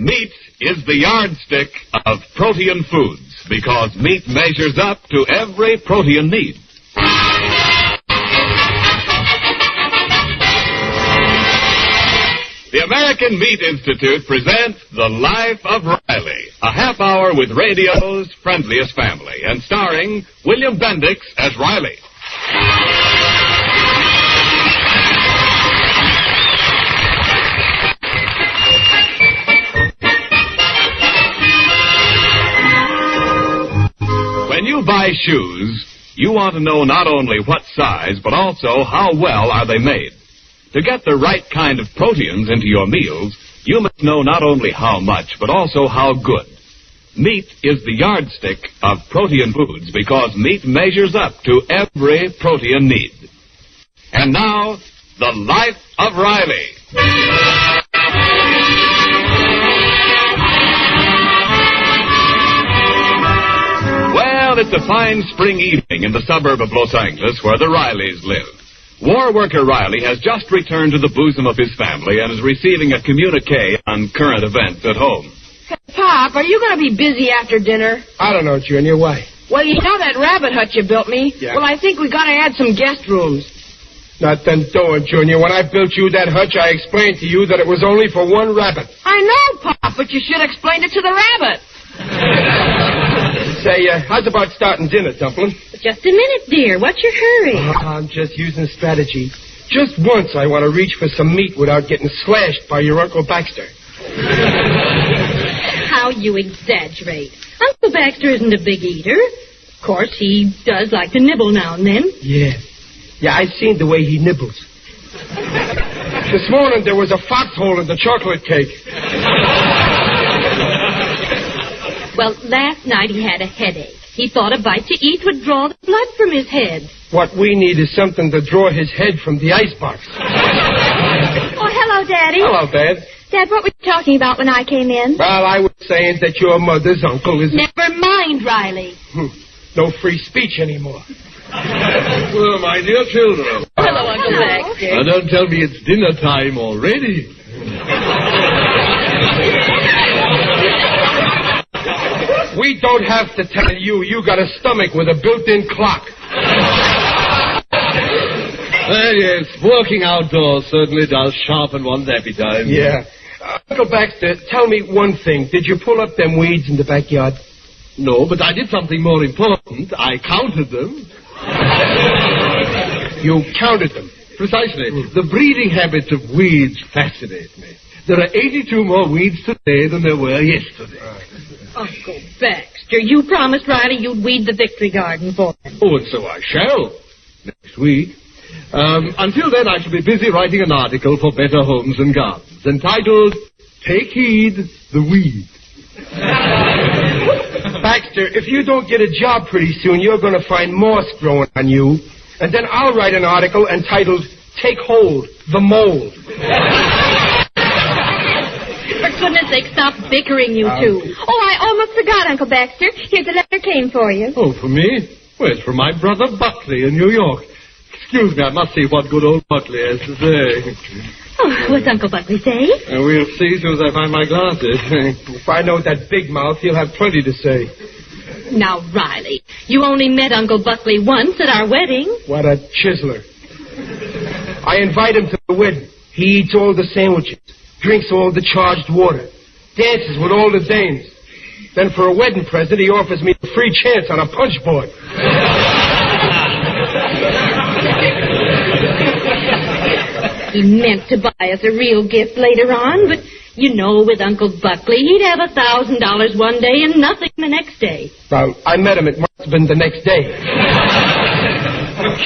Meat is the yardstick of protein foods because meat measures up to every protein need. The American Meat Institute presents The Life of Riley, a half hour with radio's friendliest family, and starring William Bendix as Riley. When you buy shoes, you want to know not only what size, but also how well are they made. To get the right kind of proteins into your meals, you must know not only how much, but also how good. Meat is the yardstick of protein foods because meat measures up to every protein need. And now, The Life of Riley. Well, it's a fine spring evening in the suburb of Los Angeles where the Rileys live. War worker Riley has just returned to the bosom of his family and is receiving a communique on current events at home. Pop, are you going to be busy after dinner? I don't know, Junior. Why? Well, you know that rabbit hut you built me? Yeah. Well, I think we got to add some guest rooms. Nothing doing, Junior. When I built you that hutch, I explained to you that it was only for one rabbit. I know, Pop, but you should have explained it to the rabbit. Say, how's about starting dinner, Dumpling? Just a minute, dear. What's your hurry? I'm just using strategy. Just once I want to reach for some meat without getting slashed by your Uncle Baxter. How you exaggerate. Uncle Baxter isn't a big eater. Of course, he does like to nibble now and then. Yeah, I've seen the way he nibbles. This morning there was a foxhole in the chocolate cake. Well, last night he had a headache. He thought a bite to eat would draw the blood from his head. What we need is something to draw his head from the icebox. Oh, hello, Daddy. Hello, Dad. Dad, what were you talking about when I came in? Well, I was saying that your mother's uncle is... Never mind, Riley. No free speech anymore. Well, my dear children. Hello, Uncle Baxter. Now, don't tell me it's dinner time already. We don't have to tell you. You got a stomach with a built-in clock. Well, yes, working outdoors certainly does sharpen one's appetite. Yeah. Uncle Baxter, tell me one thing. Did you pull up them weeds in the backyard? No, but I did something more important. I counted them. You counted them? Precisely. The breeding habits of weeds fascinate me. There are 82 more weeds today than there were yesterday. Uncle Baxter, you promised Riley you'd weed the Victory Garden for him. Oh, and so I shall. Next week. Until then, I shall be busy writing an article for Better Homes and Gardens, entitled, Take Heed, the Weed. Baxter, if you don't get a job pretty soon, you're going to find moss growing on you. And then I'll write an article entitled, Take Hold, the Mold. For goodness sake, stop bickering, you two. Oh, I almost forgot, Uncle Baxter. Here's a letter came for you. Oh, for me? Well, it's from my brother Buckley in New York. Excuse me, I must see what good old Buckley has to say. Oh, what's Uncle Buckley say? We'll see as soon as I find my glasses. If I know that big mouth, he'll have plenty to say. Now, Riley, you only met Uncle Buckley once at our wedding. What a chiseler. I invite him to the wedding. He eats all the sandwiches, drinks all the charged water, dances with all the dames. Then for a wedding present, he offers me a free chance on a punch board. He meant to buy us a real gift later on, but you know, with Uncle Buckley, he'd have $1,000 one day and nothing the next day. Well, I met him. It must have been the next day.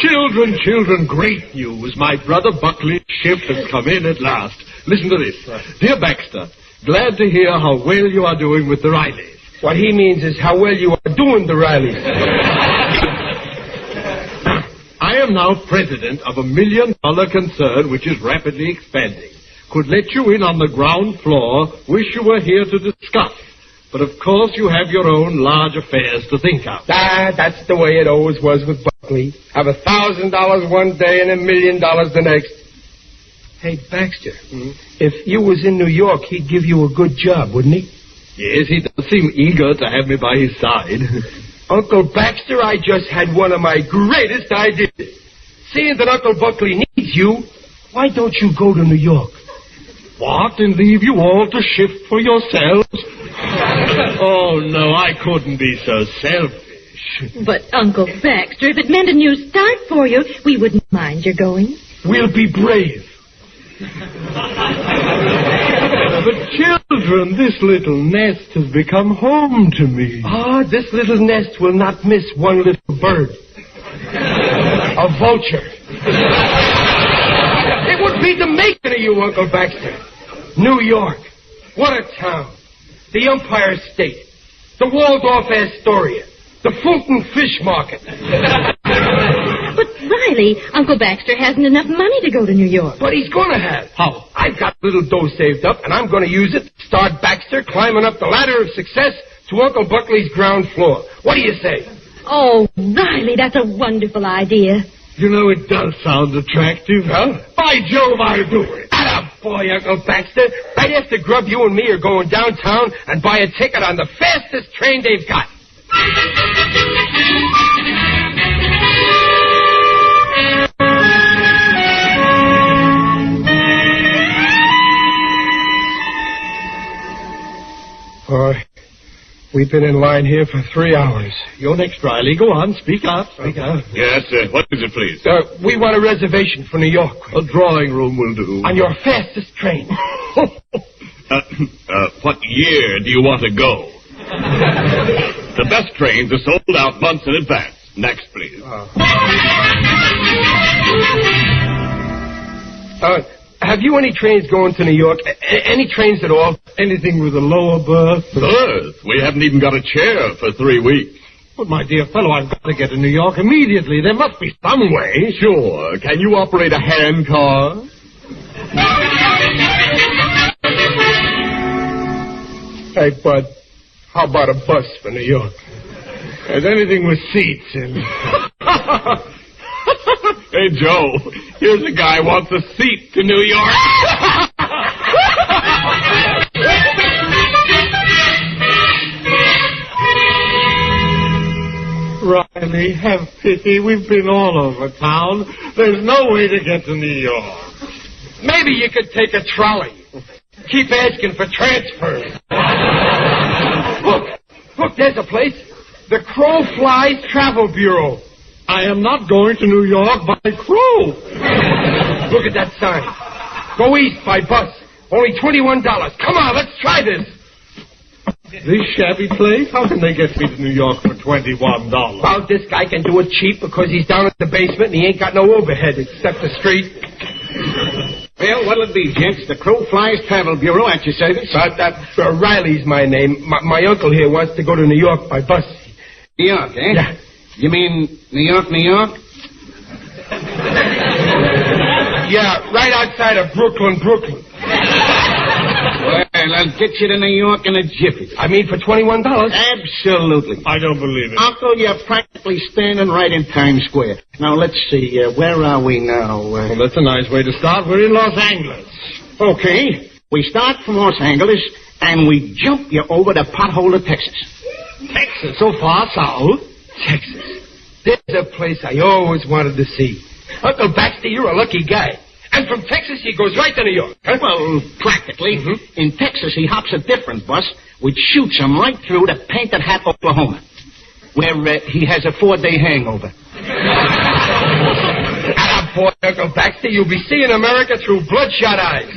Children, great news. My brother Buckley's ship has come in at last. Listen to this. Dear Baxter, glad to hear how well you are doing with the Rileys. What he means is how well you are doing, the Rileys. I am now president of $1 million concern which is rapidly expanding. Could let you in on the ground floor. Wish you were here to discuss. But of course you have your own large affairs to think of. That's the way it always was with Buckley. Have $1,000 one day and $1 million the next. Hey, Baxter, if you was in New York, he'd give you a good job, wouldn't he? Yes, he does seem eager to have me by his side. Uncle Baxter, I just had one of my greatest ideas. Seeing that Uncle Buckley needs you, why don't you go to New York? What, and leave you all to shift for yourselves? Oh, no, I couldn't be so selfish. But, Uncle Baxter, if it meant a new start for you, we wouldn't mind your going. We'll be brave. But, children, this little nest has become home to me. Ah, this little nest will not miss one little bird. A vulture. It would be the making of you, Uncle Baxter. New York. What a town. The Empire State. The Waldorf Astoria. The Fulton Fish Market. But, Riley, Uncle Baxter hasn't enough money to go to New York. But he's going to have. How? I've got a little dough saved up, and I'm going to use it to start Baxter climbing up the ladder of success to Uncle Buckley's ground floor. What do you say? Oh, Riley, that's a wonderful idea. You know, it does sound attractive. Huh? By Jove, I'll do it. Boy, Uncle Baxter, right after Grub, you and me are going downtown and buy a ticket on the fastest train they've got. We've been in line here for 3 hours. You're next, Riley. Go on, speak up, speak up. Yes, what is it, please? We want a reservation for New York. A drawing room will do. On your fastest train. What year do you want to go? The best trains are sold out months in advance. Next, please. Have you any trains going to New York? Any trains at all? Anything with a lower berth? Berth? We haven't even got a chair for 3 weeks. But, my dear fellow, I've got to get to New York immediately. There must be some way. Sure. Can you operate a hand car? Hey, Bud, how about a bus for New York? There's anything with seats in. Hey, Joe, here's a guy who wants a seat to New York. Riley, have pity. We've been all over town. There's no way to get to New York. Maybe you could take a trolley. Keep asking for transfers. Look, there's a place. The Crow Flies Travel Bureau. I am not going to New York by crow. Look at that sign. Go east by bus. Only $21. Come on, let's try this. This shabby place? How can they get me to New York for $21? Well, this guy can do it cheap because he's down at the basement and he ain't got no overhead except the street. Well, what'll it be, gents? The Crow Flies Travel Bureau at your service? Riley's my name. My uncle here wants to go to New York by bus. New York, eh? Yeah. You mean New York, New York? Yeah, right outside of Brooklyn. Well, I'll get you to New York in a jiffy. I mean, for $21? Absolutely. I don't believe it. Uncle, you're practically standing right in Times Square. Now, let's see. Where are we now? Well, that's a nice way to start. We're in Los Angeles. Okay. We start from Los Angeles, and we jump you over to Pothole, Texas. Texas, so far south. Texas. There's a place I always wanted to see. Uncle Baxter, you're a lucky guy. And from Texas, he goes right to New York. Huh? Well, practically. Mm-hmm. In Texas, he hops a different bus, which shoots him right through to Painted Hat, Oklahoma, where he has a 4-day hangover. Boy, Uncle Baxter, you'll be seeing America through bloodshot eyes.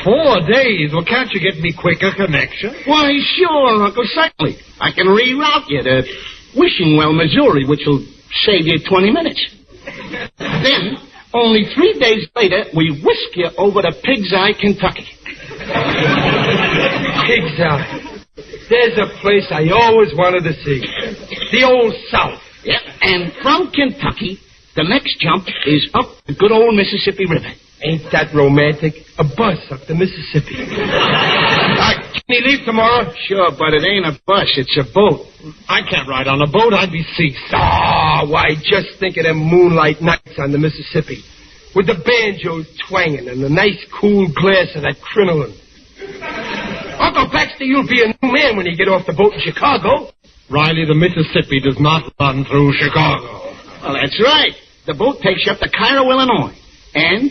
4 days? Well, can't you get me quicker connection? Why, sure, Uncle, certainly. I can reroute you to Wishingwell, Missouri, which will save you 20 minutes. Then, only 3 days later, we whisk you over to Pig's Eye, Kentucky. Pig's Eye. There's a place I always wanted to see. The Old South. Yep, and from Kentucky, the next jump is up the good old Mississippi River. Ain't that romantic? A bus up the Mississippi. Can he leave tomorrow? Sure, but it ain't a bus, it's a boat. I can't ride on a boat, I'd be seasick. Why, just think of them moonlight nights on the Mississippi. with the banjos twanging and the nice cool glass of that crinoline. Uncle Baxter, you'll be a new man when you get off the boat in Chicago. Riley, the Mississippi does not run through Chicago. Well, that's right. The boat takes you up to Cairo, Illinois. And,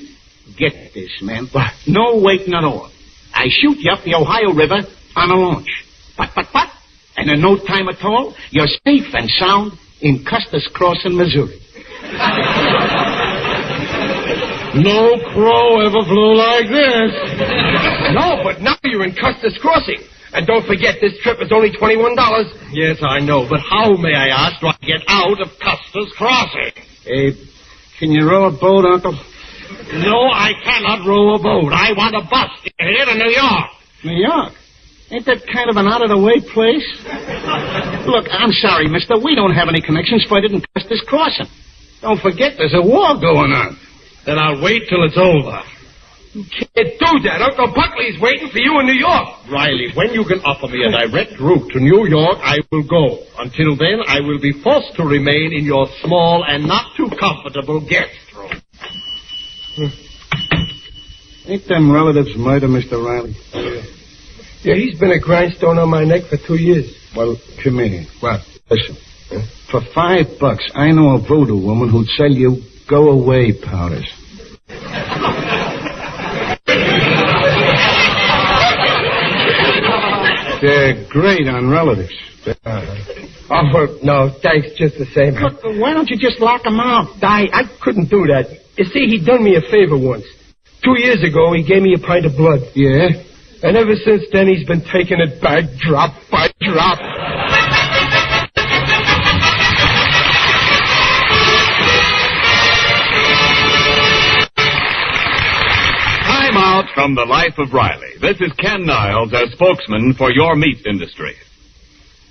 get this, man. What? No waiting at all. I shoot you up the Ohio River on a launch. But. And in no time at all, you're safe and sound in Custis Crossing, Missouri. No crow ever flew like this. No, but now you're in Custis Crossing. And don't forget, this trip is only $21. Yes, I know, but how, may I ask, do I get out of Custis Crossing? Can you row a boat, Uncle? No, I cannot row a boat. I want a bus to get here to New York. New York? Ain't that kind of an out-of-the-way place? Look, I'm sorry, mister. We don't have any connections further than Custis Crossing. Don't forget, there's a war going on. Then I'll wait till it's over. You can't do that. Uncle Buckley's waiting for you in New York. Riley, when you can offer me a direct route to New York, I will go. Until then, I will be forced to remain in your small and not too comfortable guest room. Ain't them relatives murder, Mr. Riley? Yeah, he's been a grindstone on my neck for 2 years. Well, come here. What? Listen. For $5, I know a voodoo woman who'd sell you go-away powders. They're great on relatives. Oh, no, thanks just the same. Look, why don't you just lock them out? I couldn't do that. You see, he done me a favor once. 2 years ago, he gave me a pint of blood. Yeah? And ever since then, he's been taking it back drop by drop. Time out from the life of Riley. This is Ken Niles as spokesman for your meat industry.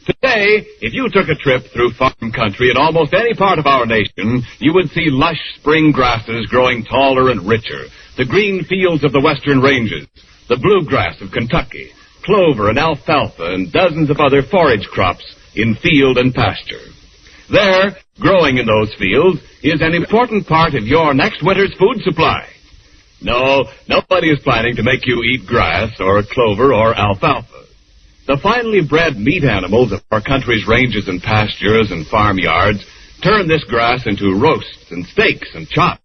Today, if you took a trip through farm country in almost any part of our nation, you would see lush spring grasses growing taller and richer, the green fields of the western ranges, the bluegrass of Kentucky, clover and alfalfa, and dozens of other forage crops in field and pasture. There, growing in those fields, is an important part of your next winter's food supply. No, nobody is planning to make you eat grass or clover or alfalfa. The finely bred meat animals of our country's ranges and pastures and farmyards turn this grass into roasts and steaks and chops.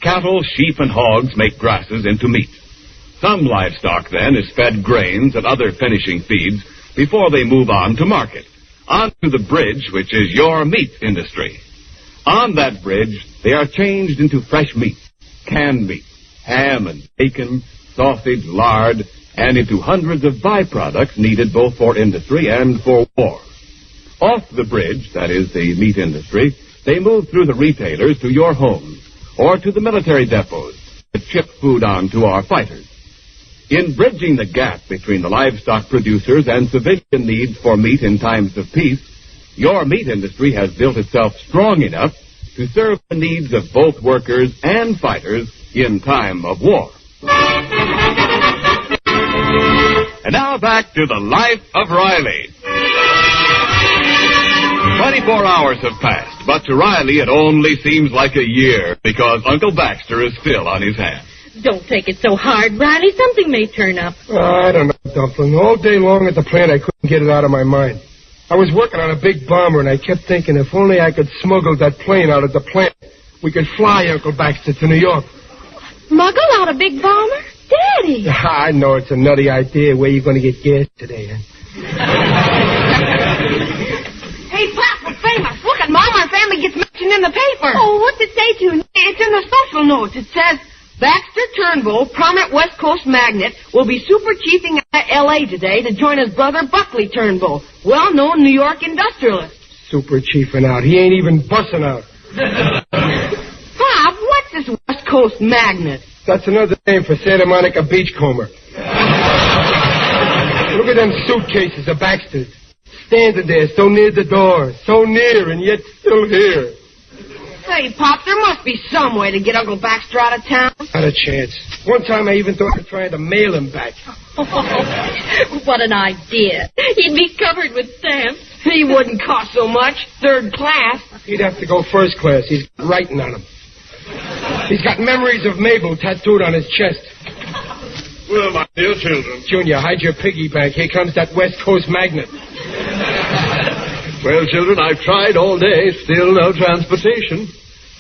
Cattle, sheep, and hogs make grasses into meat. Some livestock, then, is fed grains and other finishing feeds before they move on to market, onto the bridge, which is your meat industry. On that bridge, they are changed into fresh meat, canned meat, ham and bacon, sausage, lard, and into hundreds of byproducts needed both for industry and for war. Off the bridge, that is the meat industry, they move through the retailers to your homes or to the military depots that ship food on to our fighters. In bridging the gap between the livestock producers and civilian needs for meat in times of peace, your meat industry has built itself strong enough to serve the needs of both workers and fighters in time of war. And now back to the life of Riley. 24 hours have passed, but to Riley it only seems like a year because Uncle Baxter is still on his hands. Don't take it so hard, Riley. Something may turn up. I don't know, Dumpling. All day long at the plant, I couldn't get it out of my mind. I was working on a big bomber, and I kept thinking if only I could smuggle that plane out of the plant, we could fly Uncle Baxter to New York. Smuggle out a big bomber? Daddy! I know it's a nutty idea. Where you going to get gas today, huh? Hey, Pop, we're famous. Look at Mom. Our family gets mentioned in the paper. Oh, what's it say to? It's in the social notes. It says, Baxter Turnbull, prominent West Coast magnate, will be super chiefing out of L.A. today to join his brother Buckley Turnbull, well-known New York industrialist. Super chiefing out. He ain't even bussing out. Pop, what's this West Coast magnate? That's another name for Santa Monica beachcomber. Look at them suitcases of Baxter's. Standing there so near the door. So near and yet still here. Say, Pop, there must be some way to get Uncle Baxter out of town. Not a chance. One time I even thought of trying to mail him back. What an idea. He'd be covered with stamps. He wouldn't cost so much. Third class. He'd have to go first class. He's got writing on him. He's got memories of Mabel tattooed on his chest. Well, my dear children. Junior, hide your piggy bank. Here comes that West Coast magnet. Well, children, I've tried all day. Still no transportation.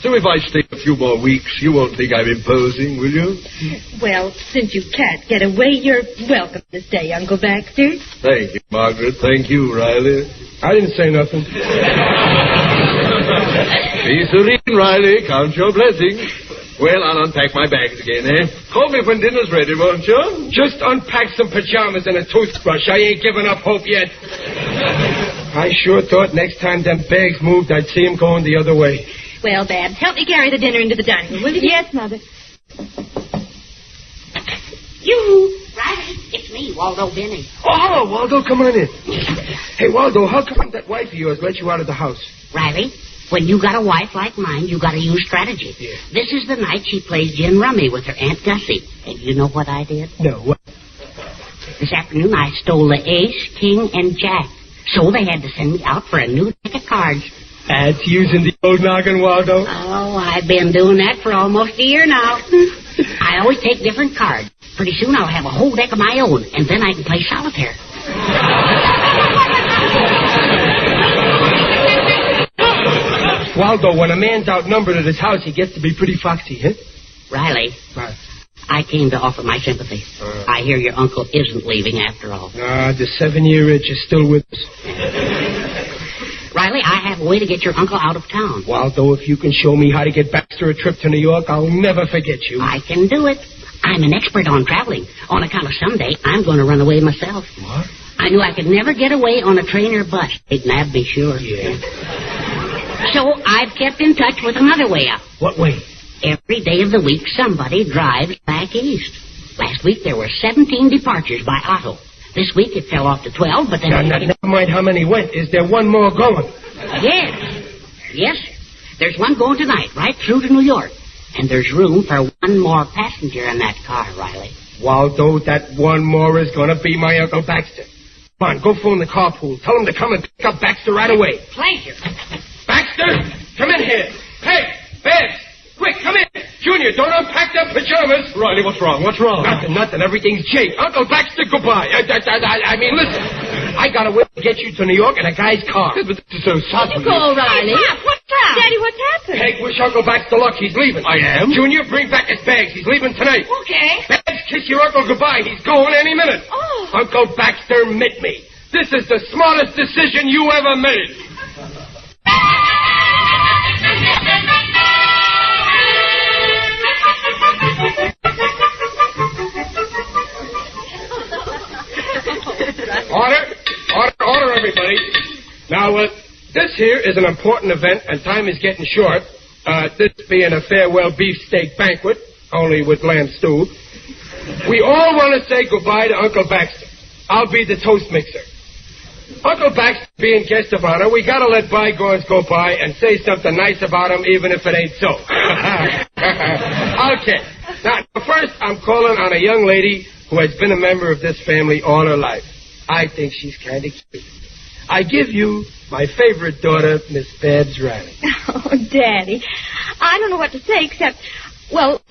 So if I stay a few more weeks, you won't think I'm imposing, will you? Well, since you can't get away, you're welcome to stay, Uncle Baxter. Thank you, Margaret. Thank you, Riley. I didn't say nothing. Be serene, Riley. Count your blessings. Well, I'll unpack my bags again, eh? Call me when dinner's ready, won't you? Just unpack some pajamas and a toothbrush. I ain't given up hope yet. I sure thought next time them bags moved, I'd see him going the other way. Well, Babs, help me carry the dinner into the dining room, will you? Yes, Mother. You, Riley, it's me, Waldo Benny. Oh, hello, Waldo. Come on in. Hey, Waldo, how come that wife of yours let you out of the house? Riley, when you got a wife like mine, you got to use strategy. Yeah. This is the night she plays gin rummy with her Aunt Gussie. And you know what I did? No, what? This afternoon, I stole the ace, king, and jack. So they had to send me out for a new deck of cards. That's using the old noggin, Waldo. Oh, I've been doing that for almost a year now. I always take different cards. Pretty soon I'll have a whole deck of my own, and then I can play solitaire. Waldo, when a man's outnumbered at his house, he gets to be pretty foxy, huh? Riley, What? I came to offer my sympathy. I hear your uncle isn't leaving after all. The 7-year itch is still with us. Riley, I have a way to get your uncle out of town. Waldo, if you can show me how to get Baxter a trip to New York, I'll never forget you. I can do it. I'm an expert on traveling. On account of someday, I'm going to run away myself. What? I knew I could never get away on a train or bus. They'd nab me, sure. Yeah. So I've kept in touch with another way out. What way? Every day of the week, somebody drives back east. Last week, there were 17 departures by auto. This week, it fell off to 12, but then... Now, never mind how many went. Is there one more going? Yes. Yes, sir. There's one going tonight, right through to New York. And there's room for one more passenger in that car, Riley. Waldo, that one more is going to be my Uncle Baxter. Come on, go phone the carpool. Tell him to come and pick up Baxter right away. Pleasure. Baxter, come in here. Hey, Babs, quick, come in. Junior, don't unpack them pajamas. Riley, what's wrong? What's wrong? Nothing. Everything's jake. Uncle Baxter, goodbye. I mean, listen. I got a way to get you to New York in a guy's car. But this is so sudden. Go, Riley. What's that? Daddy, what's happened? Peg, wish Uncle Baxter luck. He's leaving. I am? Junior, bring back his bags. He's leaving tonight. Okay. Babs, kiss your uncle goodbye. He's going any minute. Oh. Uncle Baxter, meet me. This is the smartest decision you ever made. Order, everybody. Now, this here is an important event, and time is getting short. This being a farewell beefsteak banquet, only with lamb stew. We all want to say goodbye to Uncle Baxter. I'll be the toast mixer. Uncle Baxter being guest of honor, we gotta let bygones go by and say something nice about him, even if it ain't so. Okay. Now, first, I'm calling on a young lady who has been a member of this family all her life. I think she's kind of cute. I give you my favorite daughter, Miss Babs Riley. Oh, Daddy. I don't know what to say except, well,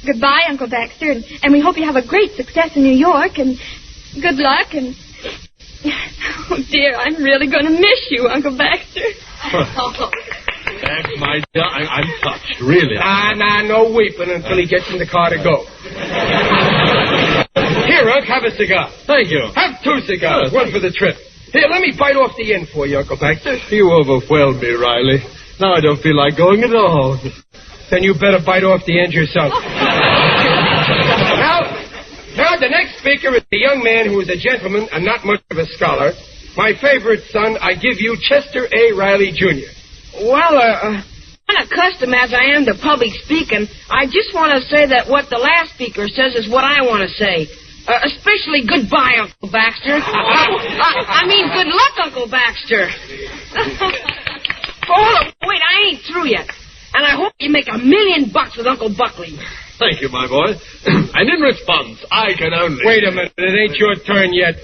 goodbye, Uncle Baxter, and we hope you have a great success in New York, and good luck, and... Oh, dear, I'm really going to miss you, Uncle Baxter. That's my dear. I'm touched, really. No weeping until he gets in the car to go. Here, Unc, have a cigar. Thank you. Have 2 cigars, one for the trip. Here, let me bite off the end for you, Uncle Baxter. You overwhelmed me, Riley. Now I don't feel like going at all. Then you better bite off the end yourself. Now, the next speaker is a young man who is a gentleman and not much of a scholar. My favorite son, I give you Chester A. Riley, Jr. Well, unaccustomed as I am to public speaking, I just want to say that what the last speaker says is what I want to say. Especially goodbye, Uncle Baxter. I mean, good luck, Uncle Baxter. Hold on, wait, I ain't through yet. And I hope you make $1 million with Uncle Buckley. Thank you, my boy. And in response, I can only... Wait a minute, it ain't your turn yet.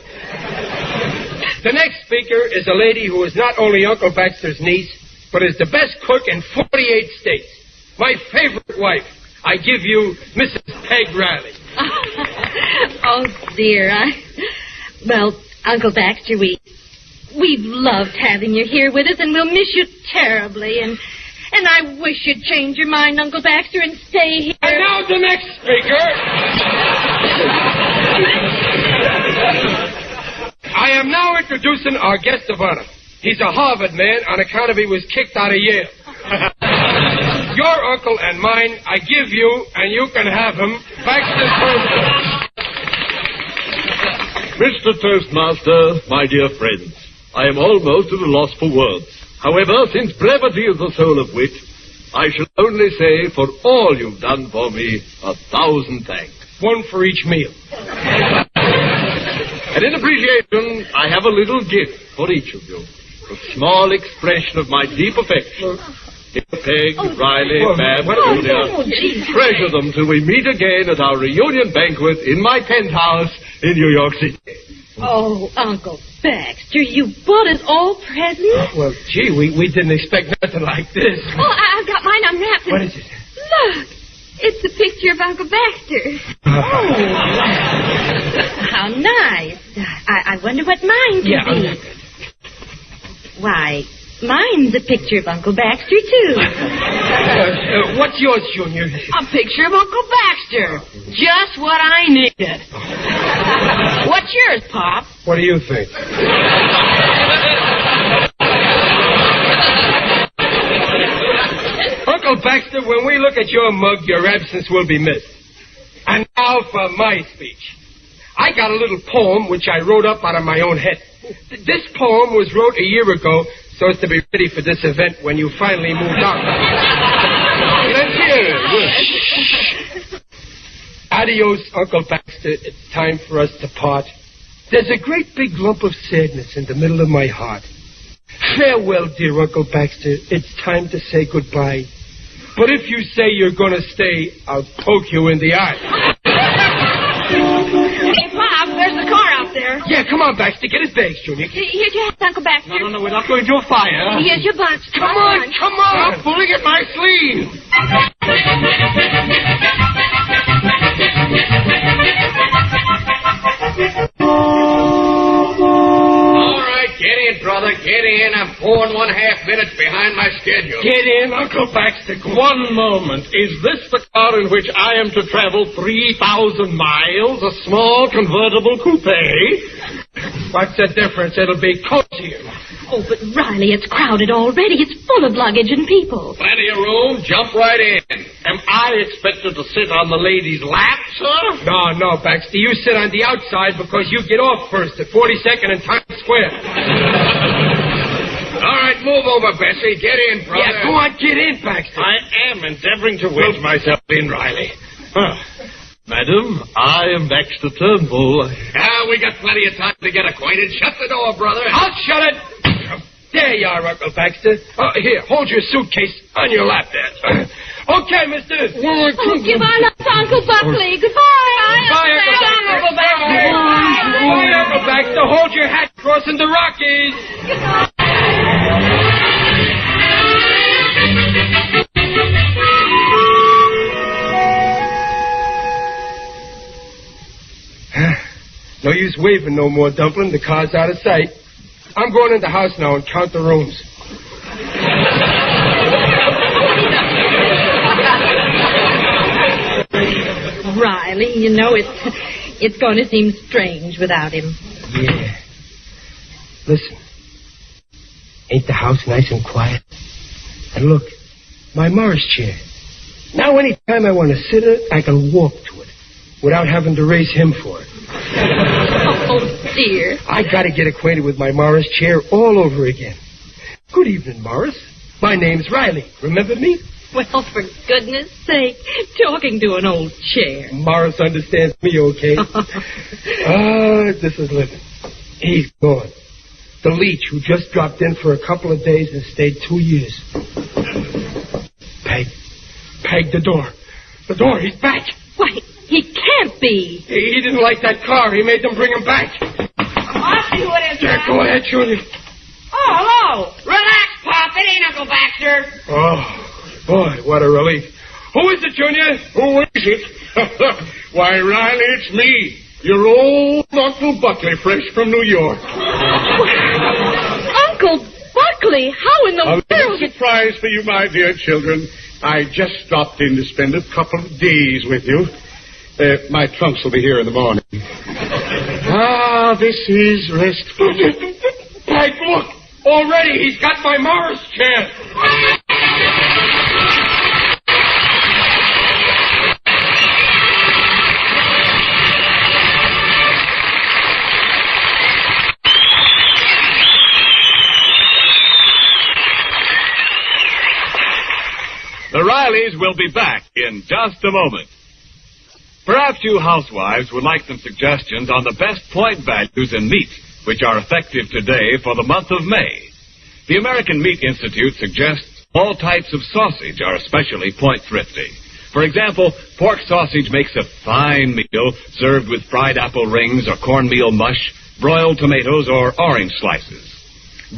The next speaker is a lady who is not only Uncle Baxter's niece, but is the best cook in 48 states. My favorite wife. I give you Mrs. Peg Riley. Oh, dear. Well, Uncle Baxter, we've loved having you here with us, and we'll miss you terribly. And I wish you'd change your mind, Uncle Baxter, and stay here. And now the next speaker. I am now introducing our guest of honor. He's a Harvard man on account of he was kicked out of Yale. Your uncle and mine, I give you, and you can have him, Baxter Turnbull. Mr. Toastmaster, my dear friends, I am almost at a loss for words. However, since brevity is the soul of wit, I shall only say, for all you've done for me, 1,000 thanks. One for each meal. And in appreciation, I have a little gift for each of you. A small expression of my deep affection. Here, Peg, Riley, Mab, Julia. Treasure them till we meet again at our reunion banquet in my penthouse in New York City. Oh, Uncle Baxter, you bought us all presents? Well, gee, we didn't expect nothing like this. Oh, I've got mine unwrapped. What is it? Look, it's a picture of Uncle Baxter. Oh, how nice. I wonder what mine could be. Why, mine's a picture of Uncle Baxter, too. What's yours, Junior? A picture of Uncle Baxter. Just what I needed. What's yours, Pop? What do you think? Uncle Baxter, when we look at your mug, your absence will be missed. And now for my speech. I got a little poem which I wrote up out of my own head. This poem was wrote a year ago so as to be ready for this event when you finally moved out. Let's hear it. Adios, Uncle Baxter. It's time for us to part. There's a great big lump of sadness in the middle of my heart. Farewell, dear Uncle Baxter. It's time to say goodbye. But if you say you're going to stay, I'll poke you in the eye. Hey, Pop, there's the car out there. Yeah, come on, Baxter. Get his bags, Junior. Here's your hat, Uncle Baxter. No, we're not going to a fire. Here's your bunch. Come on. I'm pulling at my sleeve. All right, get in, brother. Get in. I'm 4.5 minutes behind my schedule. Get in, Uncle Baxter. One moment. Is this the car in which I am to travel 3,000 miles? A small convertible coupe? What's the difference? It'll be cozier. Oh, but Riley, it's crowded already. It's full of luggage and people. Plenty of room. Jump right in. Am I expected to sit on the lady's lap, sir? No, Baxter. You sit on the outside because you get off first at 42nd and Times Square. All right, move over, Bessie. Get in, brother. Yeah, go on, get in, Baxter. I am endeavoring to wedge myself in, Riley. Madam, I am Baxter Turnbull. We got plenty of time to get acquainted. Shut the door, brother. I'll shut it. There you are, Uncle Baxter. Here, hold your suitcase on your lap there. Okay, mister. Oh, goodbye, Uncle Buckley. Goodbye. Bye, Uncle Baxter. Bye, Uncle Baxter. Hold your hat crossing the Rockies. No use waving no more, Dumpling. The car's out of sight. I'm going in the house now and count the rooms. Riley, you know, it's going to seem strange without him. Yeah. Listen. Ain't the house nice and quiet? And look, my Morris chair. Now any time I want to sit in it, I can walk to it without having to raise him for it. Oh, dear. I got to get acquainted with my Morris chair all over again. Good evening, Morris. My name's Riley. Remember me? Well, for goodness sake, talking to an old chair. Morris understands me, okay? This is living. He's gone. The leech who just dropped in for a couple of days and stayed 2 years. Peg, the door. The door, he's back. Why, he can't be. He didn't like that car. He made them bring him back. I'll see who it is. Yeah, go ahead, Junior. Oh, hello. Relax, Pop. It ain't Uncle Baxter. Oh, boy, what a relief. Who is it, Junior? Who is it? Why, Riley, it's me. Your old Uncle Buckley, fresh from New York. Uncle Buckley, how in the A world? little surprise for you, my dear children. I just stopped in to spend a couple of days with you. My trunks will be here in the morning. This is restful. Hey, look! Already he's got my Morris chair. The Rileys will be back in just a moment. Perhaps you housewives would like some suggestions on the best point values in meat, which are effective today for the month of May. The American Meat Institute suggests all types of sausage are especially point thrifty. For example, pork sausage makes a fine meal served with fried apple rings or cornmeal mush, broiled tomatoes, or orange slices.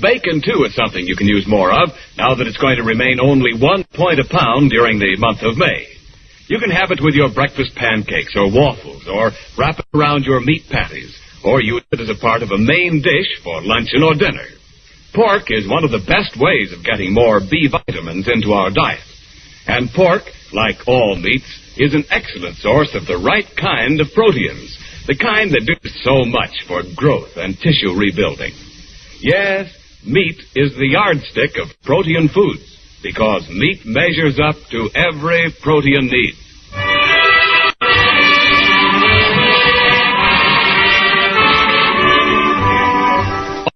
Bacon, too, is something you can use more of, now that it's going to remain only 1 point a pound during the month of May. You can have it with your breakfast pancakes or waffles, or wrap it around your meat patties, or use it as a part of a main dish for luncheon or dinner. Pork is one of the best ways of getting more B vitamins into our diet. And pork, like all meats, is an excellent source of the right kind of proteins, the kind that do so much for growth and tissue rebuilding. Yes, meat is the yardstick of protein foods, because meat measures up to every protein need.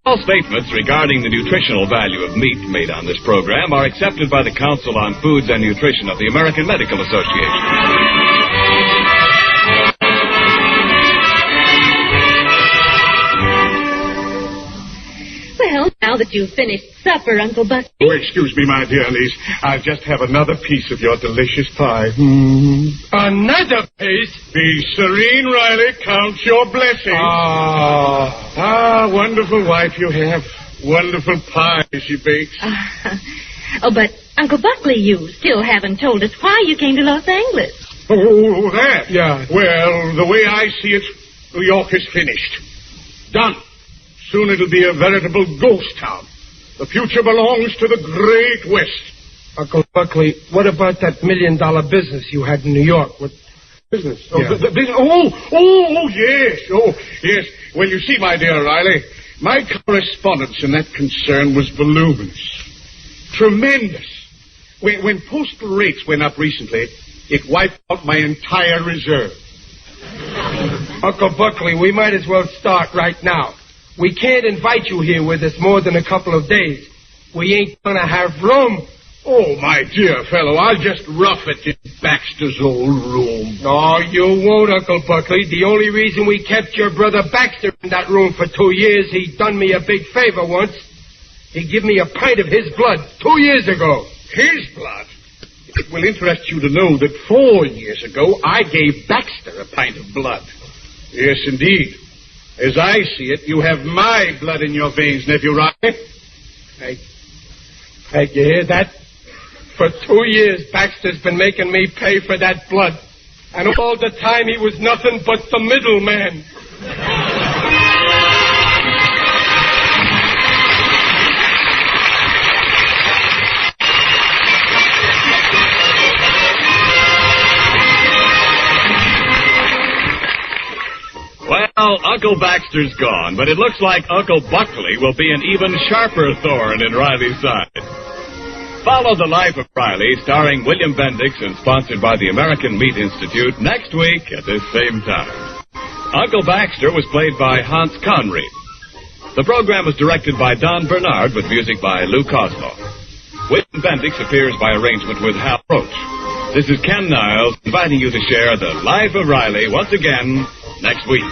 All statements regarding the nutritional value of meat made on this program are accepted by the Council on Foods and Nutrition of the American Medical Association. Well, now that you've finished supper, Uncle Buckley. Oh, excuse me, my dear niece. I'll just have another piece of your delicious pie. Another piece? Be serene, Riley. Count your blessings. Wonderful wife you have. Wonderful pie she bakes. But, Uncle Buckley, you still haven't told us why you came to Los Angeles. Oh, that? Yeah. Well, the way I see it, New York is finished. Done. Soon it'll be a veritable ghost town. The future belongs to the Great West. Uncle Buckley, what about that $1 million business you had in New York? What business? Oh, Yeah. Yes. Oh, yes. Well, you see, my dear Riley, my correspondence in that concern was voluminous. Tremendous. When postal rates went up recently, it wiped out my entire reserve. Uncle Buckley, we might as well start right now. We can't invite you here with us more than a couple of days. We ain't gonna have room. Oh, my dear fellow, I'll just rough it in Baxter's old room. No, you won't, Uncle Buckley. The only reason we kept your brother Baxter in that room for 2 years, he done me a big favor once. He give me a pint of his blood 2 years ago. His blood? It will interest you to know that 4 years ago, I gave Baxter a pint of blood. Yes, indeed. As I see it, you have my blood in your veins, nephew Riley. Hey, you hear that? For 2 years, Baxter's been making me pay for that blood. And all the time, he was nothing but the middleman. Well, Uncle Baxter's gone, but it looks like Uncle Buckley will be an even sharper thorn in Riley's side. Follow The Life of Riley, starring William Bendix and sponsored by the American Meat Institute, next week at this same time. Uncle Baxter was played by Hans Conried. The program was directed by Don Bernard with music by Lou Cosmo. William Bendix appears by arrangement with Hal Roach. This is Ken Niles inviting you to share The Life of Riley once again next week.